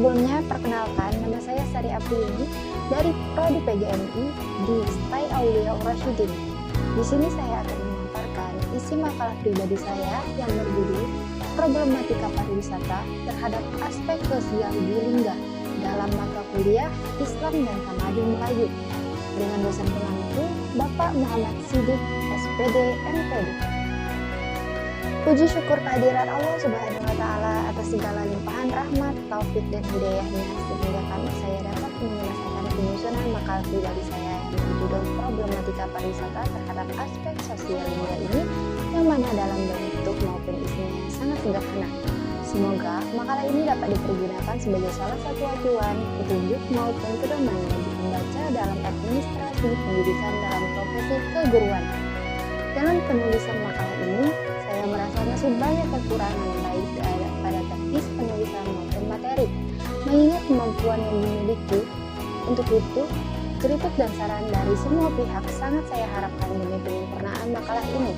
Sebelumnya, perkenalkan, nama saya Sari Apriani dari Prodi PGMI di STAI Aulia Rasyidin. Di sini saya akan memaparkan isi makalah pribadi saya yang berjudul Problematika Pariwisata terhadap Aspek Sosial di Lingga dalam mata kuliah Islam dan Tamadun Melayu dengan dosen pengampu Bapak Muhammad Siddiq, SPD, MPD. Puji syukur kehadirat Allah Subhanahu wa Ta'ala atas segala limpahan rahmat, taufik, dan hidayahnya sehingga saya dapat menyelesaikan penyusunan makalah pribadi saya yang berjudul Problematika Pariwisata terhadap Aspek Sosial Lingga ini, yang mana dalam bentuk maupun isinya sangat sederhana. Semoga makalah ini dapat dipergunakan sebagai salah satu acuan, petunjuk maupun pedoman bagi pembaca dalam administrasi pendidikan dalam profesi keguruan. Dalam penulisan makalah ini, saya merasa masih banyak kekurangan baik pada teknis penulisan maupun materi, mengingat kemampuan yang dimiliki. Untuk itu, kritik dan saran dari semua pihak sangat saya harapkan demi penyempurnaan makalah ini.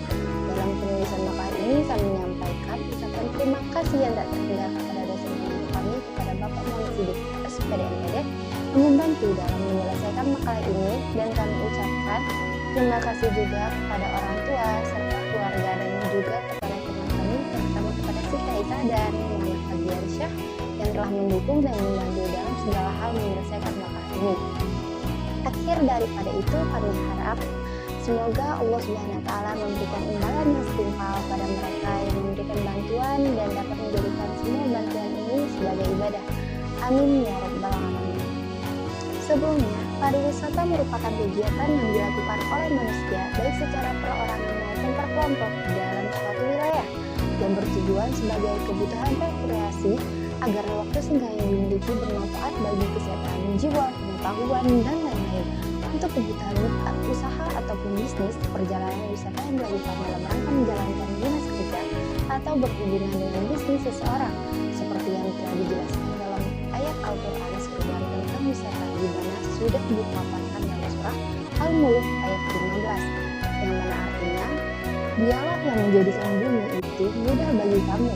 Dalam penulisan makalah ini, saya menyampaikan ucapan terima kasih yang tak terhingga kepada dosen pengampu kami, kepada Bapak Muhammad Siddiq, SPD, MPD, yang membantu dalam menyelesaikan makalah ini, dan kami ucapkan terima kasih juga kepada orang tua serta keluarga dan juga kepada teman kami, terutama kepada Siti Aisyah dan Muhammad Fabiansyah yang telah mendukung dan membantu dalam segala hal menyelesaikan makalah ini. Akhir daripada itu, kami harap semoga Allah Subhanahu wa Ta'ala memberikan imbalan yang setimpal pada mereka yang memberikan bantuan dan dapat menjadikan semua bantuan ini sebagai ibadah. Amin ya rabbal alamin. Sebelumnya, pariwisata merupakan kegiatan yang dilakukan oleh manusia baik secara perorangan maupun per kelompok dalam suatu wilayah yang bertujuan sebagai kebutuhan rekreasi agar waktu senggang yang dimiliki bermanfaat bagi kesehatan jiwa, pengetahuan, dan lain-lain. Untuk kebutuhan usaha ataupun bisnis, perjalanan wisata yang dilakukan dalam rangka menjalankan dinas kerja atau berhubungan dengan bisnis seseorang, seperti yang telah dijelaskan dalam ayat Al-Quran seruan tentang wisata di mana sudah dipaparkan dalam surah Al-Mulk ayat 15, yang mana artinya, dialah yang menjadikan bumi itu mudah bagi kamu,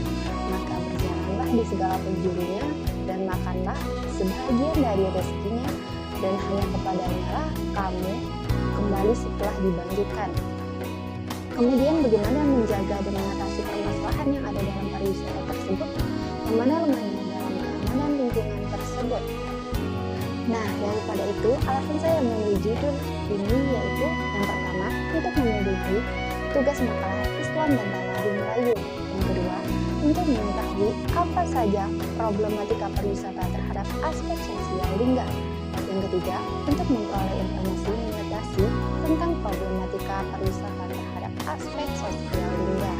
maka berjalanlah di segala penjurunya dan makanlah sebahagian dari rezekinya, dan hanya kepadanya lah kamu kembali setelah dibangkitkan. Kemudian bagaimana menjaga dan mengatasi permasalahan yang ada dalam pariwisata tersebut, yang mana lemahnya dalam keamanan lingkungan tersebut. Nah, daripada itu, alasan saya memilih judul ini yaitu yang pertama, untuk memenuhi tugas makalah Islam dan Tamadun Melayu. Yang kedua, untuk mengetahui apa saja problematika pariwisata terhadap aspek sosial lingga. Yang ketiga, untuk memperoleh informasi mengatasi tentang problematika pariwisata terhadap aspek sosial lingga.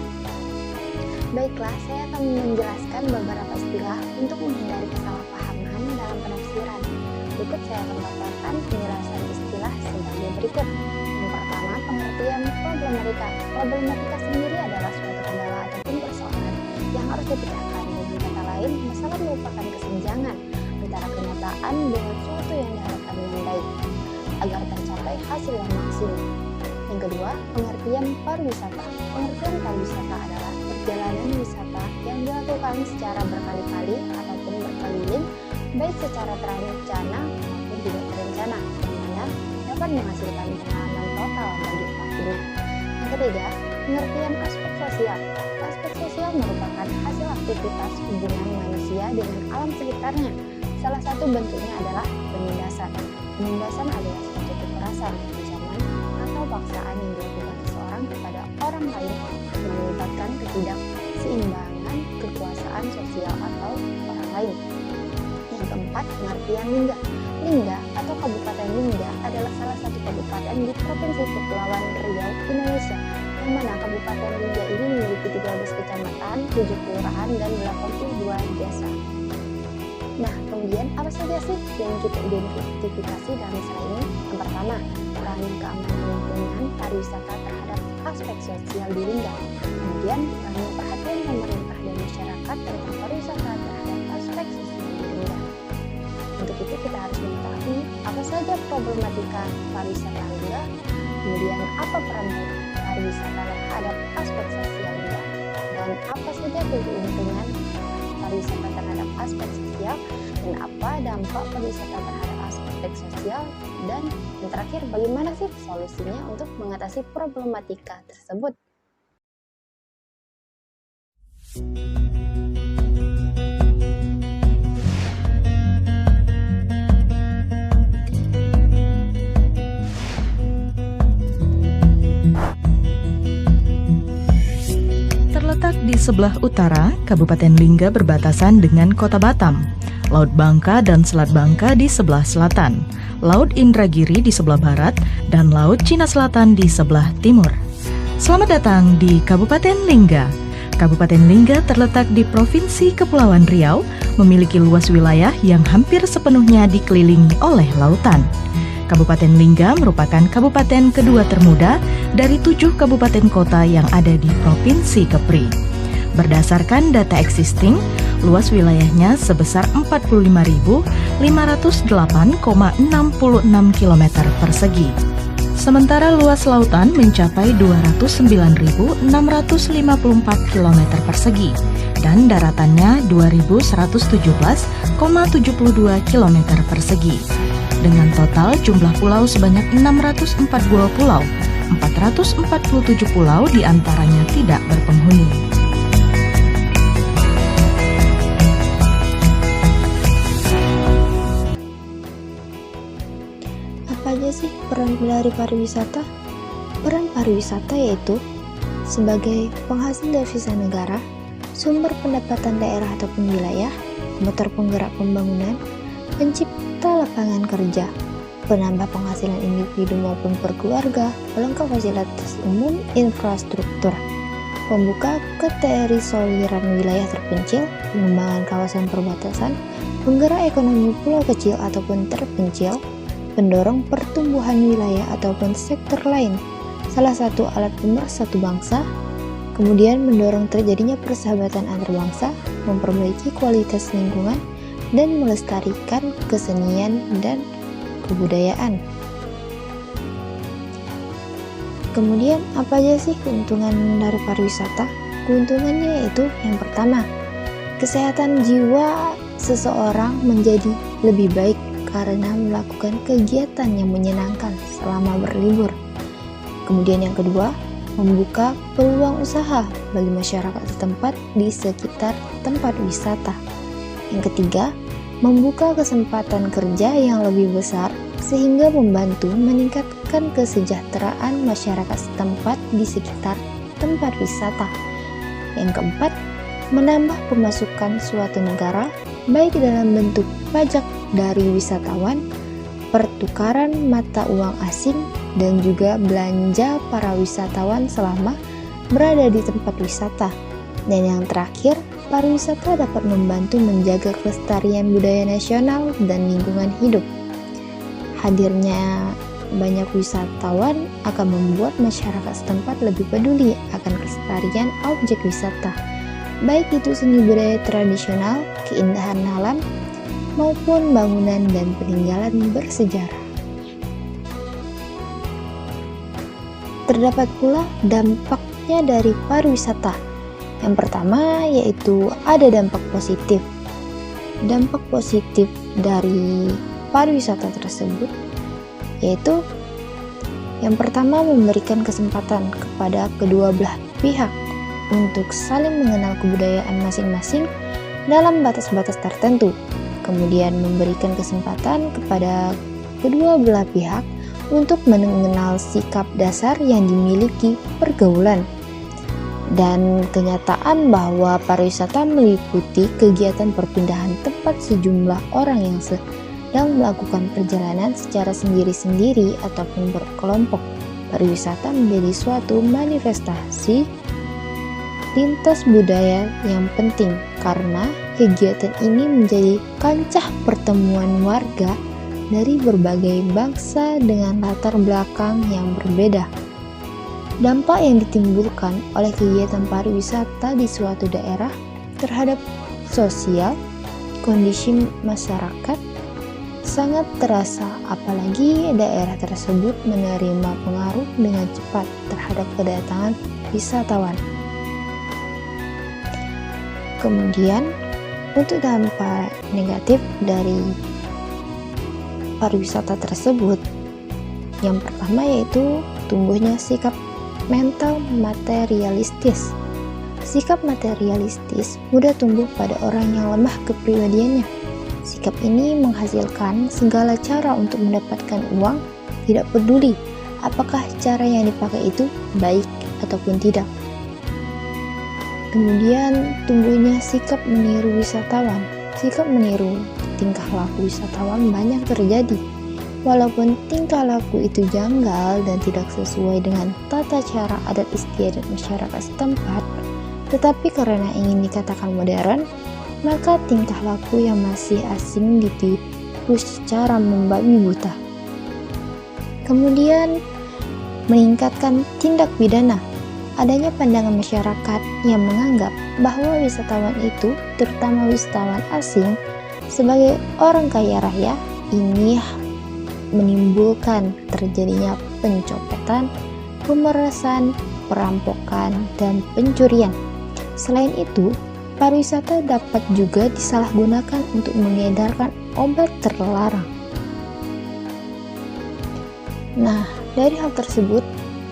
Baiklah, saya akan menjelaskan beberapa istilah untuk menghindari kesalahpahaman dalam penafsiran. Berikut saya akan memaparkan penjelasan istilah sebagai berikut. Yang pertama, pengertian problematika. Problematika sendiri adalah suatu kendala ataupun persoalan yang harus dipecahkan. Dengan kata lain, masalah merupakan kesenjangan antara kenyataan dengan suatu yang diharapkan dengan baik agar tercapai hasil yang maksimum. Yang kedua, pengertian pariwisata. Pengertian pariwisata adalah perjalanan wisata yang dilakukan secara berkali-kali ataupun berkeliling, baik secara terencana maupun tidak terencana, yang mana dapat menghasilkan pengalaman total bagi pelakunya. Yang ketiga, pengertian aspek sosial. Aspek sosial merupakan hasil aktivitas hubungan manusia dengan alam sekitarnya. Salah satu bentuknya adalah penindasan. Penindasan adalah suatu kekerasan, ancaman, atau paksaan yang dilakukan seseorang kepada orang lain yang melibatkan ketidakseimbangan kekuasaan sosial atau orang lain. Yang keempat, pengertian lingga. Lingga atau Kabupaten Lingga adalah salah satu kabupaten di Provinsi Kepulauan Riau, Indonesia, yang mana Kabupaten Lingga ini memiliki 13 kecamatan, 7 kelurahan, dan 82 desa. Nah, kemudian apa saja sih yang kita identifikasi dalam istilah ini? Yang pertama, kurangnya keamanan lingkungan pariwisata terhadap aspek sosial di Lingga. Kemudian, kurangnya perhatian pemerintah dan masyarakat tentang pariwisata terhadap aspek sosial di Lingga. Untuk itu kita harus mengetahui apa saja problematika pariwisata Lingga, kemudian apa peran pariwisata terhadap aspek sosial Lingga, dan apa saja keuntungan pariwisata terhadap aspek sosial, menjelaskan apa dampak pariwisata terhadap aspek sosial, dan yang terakhir bagaimana sih solusinya untuk mengatasi problematika tersebut. Terletak di sebelah utara, Kabupaten Lingga berbatasan dengan Kota Batam, Laut Bangka dan Selat Bangka di sebelah selatan, Laut Indragiri di sebelah barat, dan Laut Cina Selatan di sebelah timur. Selamat datang di Kabupaten Lingga. Kabupaten Lingga terletak di Provinsi Kepulauan Riau, memiliki luas wilayah yang hampir sepenuhnya dikelilingi oleh lautan. Kabupaten Lingga merupakan kabupaten kedua termuda dari 7 kabupaten kota yang ada di Provinsi Kepri. Berdasarkan data existing, luas wilayahnya sebesar 45.508,66 km persegi. Sementara luas lautan mencapai 209.654 km persegi dan daratannya 2.117,72 km persegi. Dengan total jumlah pulau sebanyak 642 pulau, 447 pulau diantaranya tidak berpenghuni. Apa aja sih peran dari pariwisata? Peran pariwisata yaitu sebagai penghasil devisa negara, sumber pendapatan daerah ataupun wilayah, motor penggerak pembangunan, pencipta lapangan kerja, penambah penghasilan individu maupun perkeluarga, pelengkap fasilitas umum, infrastruktur, pembuka keterisoliran wilayah terpencil, pengembangan kawasan perbatasan, penggerak ekonomi pulau kecil ataupun terpencil, pendorong pertumbuhan wilayah ataupun sektor lain, salah satu alat pemersatu bangsa, kemudian mendorong terjadinya persahabatan antar bangsa, memperbaiki kualitas lingkungan, dan melestarikan kesenian dan kebudayaan. Kemudian apa aja sih keuntungan dari pariwisata? Keuntungannya yaitu yang pertama, kesehatan jiwa seseorang menjadi lebih baik karena melakukan kegiatan yang menyenangkan selama berlibur. Kemudian yang kedua, membuka peluang usaha bagi masyarakat setempat di sekitar tempat wisata. Yang ketiga, membuka kesempatan kerja yang lebih besar sehingga membantu meningkatkan kesejahteraan masyarakat setempat di sekitar tempat wisata. Yang keempat, menambah pemasukan suatu negara baik dalam bentuk pajak dari wisatawan, pertukaran mata uang asing, dan juga belanja para wisatawan selama berada di tempat wisata. Dan yang terakhir, pariwisata dapat membantu menjaga kelestarian budaya nasional dan lingkungan hidup. Hadirnya banyak wisatawan akan membuat masyarakat setempat lebih peduli akan kelestarian objek wisata, baik itu seni budaya tradisional, keindahan alam, maupun bangunan dan peninggalan bersejarah. Terdapat pula dampaknya dari pariwisata. Yang pertama yaitu ada dampak positif. Dampak positif dari pariwisata tersebut yaitu yang pertama memberikan kesempatan kepada kedua belah pihak untuk saling mengenal kebudayaan masing-masing dalam batas-batas tertentu. Kemudian memberikan kesempatan kepada kedua belah pihak untuk mengenal sikap dasar yang dimiliki pergaulan. Dan kenyataan bahwa pariwisata meliputi kegiatan perpindahan tempat sejumlah orang yang sedang melakukan perjalanan secara sendiri-sendiri ataupun berkelompok. Pariwisata menjadi suatu manifestasi lintas budaya yang penting karena kegiatan ini menjadi kancah pertemuan warga dari berbagai bangsa dengan latar belakang yang berbeda. Dampak yang ditimbulkan oleh kegiatan pariwisata di suatu daerah terhadap sosial, kondisi masyarakat sangat terasa, apalagi daerah tersebut menerima pengaruh dengan cepat terhadap kedatangan wisatawan. Kemudian, Untuk dampak negatif dari pariwisata tersebut, yang pertama yaitu tumbuhnya sikap mental materialistis. Sikap materialistis mudah tumbuh pada orang yang lemah kepribadiannya. Sikap ini menghasilkan segala cara untuk mendapatkan uang, tidak peduli apakah cara yang dipakai itu baik ataupun tidak. Kemudian tumbuhnya sikap meniru wisatawan. Sikap meniru tingkah laku wisatawan banyak terjadi. Walaupun tingkah laku itu janggal dan tidak sesuai dengan tata cara adat istiadat masyarakat setempat, tetapi karena ingin dikatakan modern, maka tingkah laku yang masih asing ditiru secara membabi buta. Kemudian meningkatkan tindak pidana. Adanya pandangan masyarakat yang menganggap bahwa wisatawan itu, terutama wisatawan asing, sebagai orang kaya raya, ini menimbulkan terjadinya pencopetan, pemerasan, perampokan, dan pencurian. Selain itu, pariwisata dapat juga disalahgunakan untuk mengedarkan obat terlarang. Nah, dari hal tersebut,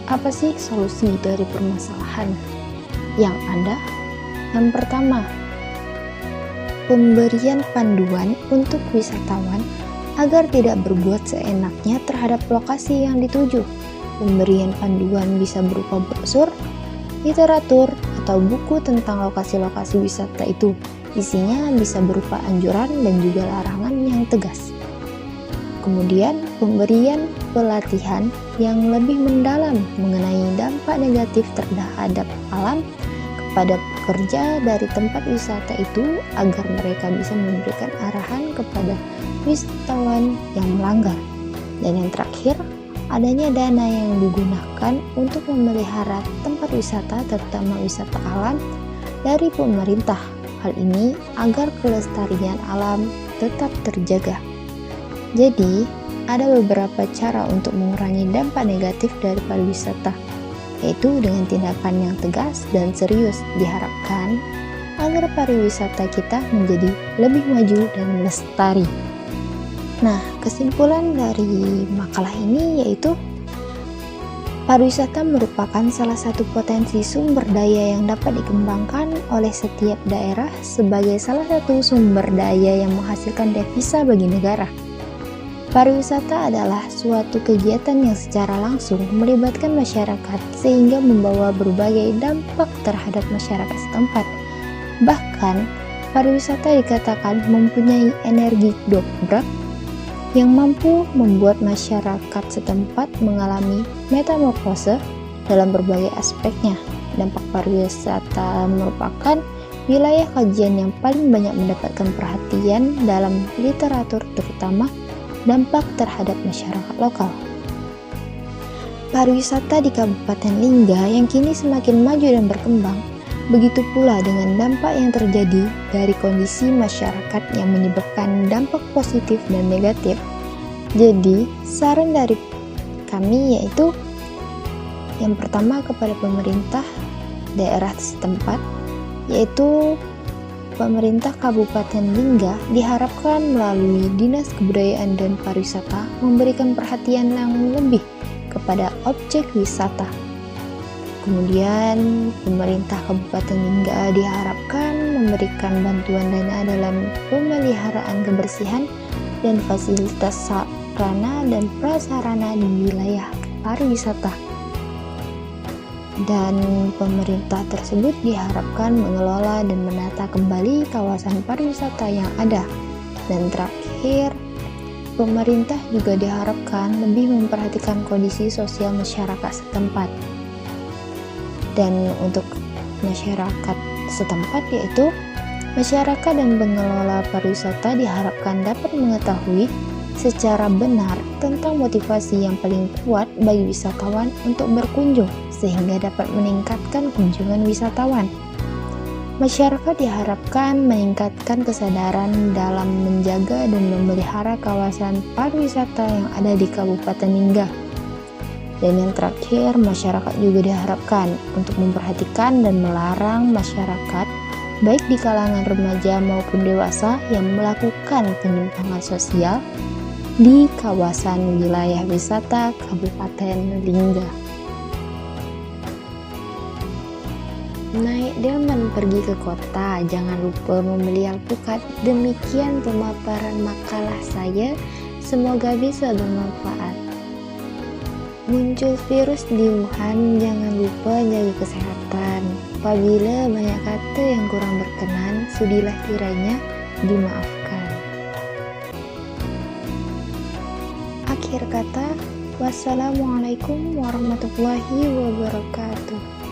apa sih solusi dari permasalahan yang ada? Yang pertama, pemberian panduan untuk wisatawan agar tidak berbuat seenaknya terhadap lokasi yang dituju. Pemberian panduan bisa berupa brosur, literatur, atau buku tentang lokasi-lokasi wisata itu. Isinya bisa berupa anjuran dan juga larangan yang tegas. Kemudian, pemberian pelatihan yang lebih mendalam mengenai dampak negatif terhadap alam kepada pekerja dari tempat wisata itu agar mereka bisa memberikan arahan kepada wisatawan yang melanggar. Dan yang terakhir, adanya dana yang digunakan untuk memelihara tempat wisata, terutama wisata alam, dari pemerintah. Hal ini agar kelestarian alam tetap terjaga. Jadi, ada beberapa cara untuk mengurangi dampak negatif dari pariwisata, yaitu dengan tindakan yang tegas dan serius. Diharapkan agar pariwisata kita menjadi lebih maju dan lestari. Nah, kesimpulan dari makalah ini yaitu pariwisata merupakan salah satu potensi sumber daya yang dapat dikembangkan oleh setiap daerah sebagai salah satu sumber daya yang menghasilkan devisa bagi negara. Pariwisata adalah suatu kegiatan yang secara langsung melibatkan masyarakat sehingga membawa berbagai dampak terhadap masyarakat setempat. Bahkan, pariwisata dikatakan mempunyai energi dobrak yang mampu membuat masyarakat setempat mengalami metamorfose dalam berbagai aspeknya. Dampak pariwisata merupakan wilayah kajian yang paling banyak mendapatkan perhatian dalam literatur, terutama dampak terhadap masyarakat lokal. Pariwisata di Kabupaten Lingga yang kini semakin maju dan berkembang, begitu pula dengan dampak yang terjadi dari kondisi masyarakat yang menyebabkan dampak positif dan negatif. Jadi, saran dari kami yaitu yang pertama kepada pemerintah daerah setempat, yaitu pemerintah Kabupaten Lingga diharapkan melalui Dinas Kebudayaan dan Pariwisata memberikan perhatian yang lebih kepada objek wisata. Kemudian, pemerintah Kabupaten Lingga diharapkan memberikan bantuan dana dalam pemeliharaan kebersihan dan fasilitas sarana dan prasarana di wilayah pariwisata. Dan pemerintah tersebut diharapkan mengelola dan menata kembali kawasan pariwisata yang ada. Dan terakhir, pemerintah juga diharapkan lebih memperhatikan kondisi sosial masyarakat setempat. Dan untuk masyarakat setempat yaitu masyarakat dan pengelola pariwisata diharapkan dapat mengetahui secara benar tentang motivasi yang paling kuat bagi wisatawan untuk berkunjung sehingga dapat meningkatkan kunjungan wisatawan. Masyarakat diharapkan meningkatkan kesadaran dalam menjaga dan memelihara kawasan pariwisata yang ada di Kabupaten Lingga. Dan yang terakhir, masyarakat juga diharapkan untuk memperhatikan dan melarang masyarakat baik di kalangan remaja maupun dewasa yang melakukan penyimpangan sosial di kawasan wilayah wisata Kabupaten Lingga. Naik delman pergi ke kota, jangan lupa membeli alpukat. Demikian pemaparan makalah saya, semoga bisa bermanfaat. Muncul virus di Wuhan, jangan lupa jaga kesehatan. Apabila banyak kata yang kurang berkenan, sudilah kiranya dimaafkan. Akhir kata, wassalamualaikum warahmatullahi wabarakatuh.